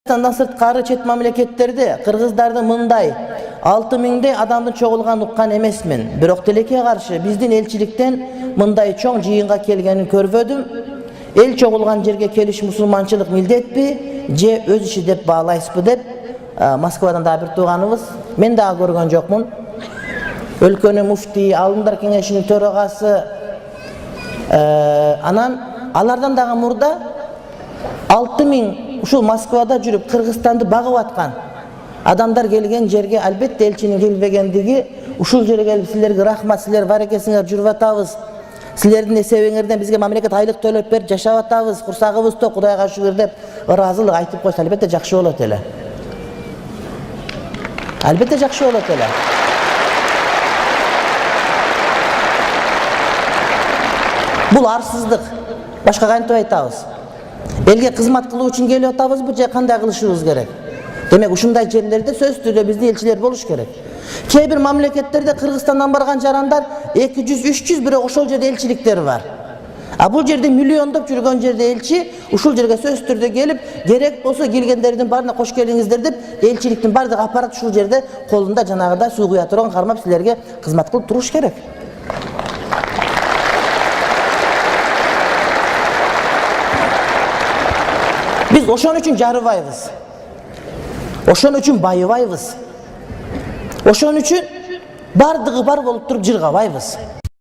Kırgızстанdan sırtkары чет мамлекеттерде кыргыздарды мындай 6000 адамдын чогулганын уккан эмесмин. Бирок тилекке каршы биздин элчиликтен мындай чоң жыйынга келгенин көрбөдүм. Эл чогулган жерге келиш мусулманчылык милдетпи же өз иши деп баалайсызбы деп Москвадан да бир тууганыбыз, мен дагы көргөн жокмун. Өлкөнүн муфти, алымдар кеңешинин төрагасы, анан алардан дагы мурда 6000 ушул Москвада жүрүп Кыргызстанды багып аткан адамдар келген жерге албетте элчинин келбегендиги, ушул жерге келип силерге рахмат, силер бар экенсиңер, жүрүп атабыз. Силердин эсебиңерден бизге мамлекет айлык төлөп берип жашап атабыз, курсагыбыз ток, Кудайга шүгүр деп ыраазылык айтып койсо албетте жакшы болот эле. Албетте жакшы болот эле. Бул арсыздык. Башка кантип айтабыз? Элге кызмат кылуу үчүн келип атабызбы же кандай кылышыбыз керек? Демек ушундай жерлерде сөзсүз түрдө биздин элчилер болуш керек. Кээ бир мамлекеттерде Кыргызстандан барган жарандар 200-300 бирок ошол жерде элчиликтер бар. А бул жерде миллиондоп жүргөн жерде элчи ушул жерге сөзсүз түрдө келип, керек болсо келгендердин баарына кош келиңиздер деп, элчиликтин бардык аппарат ушул жерде колунда жанагыдай суу куя турган кармап силерге кызмат кылып туруш керек. Biz ошон үчүн жарыбайбыз. Ошон үчүн байыбайбыз. Ошон үчүн бардыгы бар болуп туруп жыргабайбыз.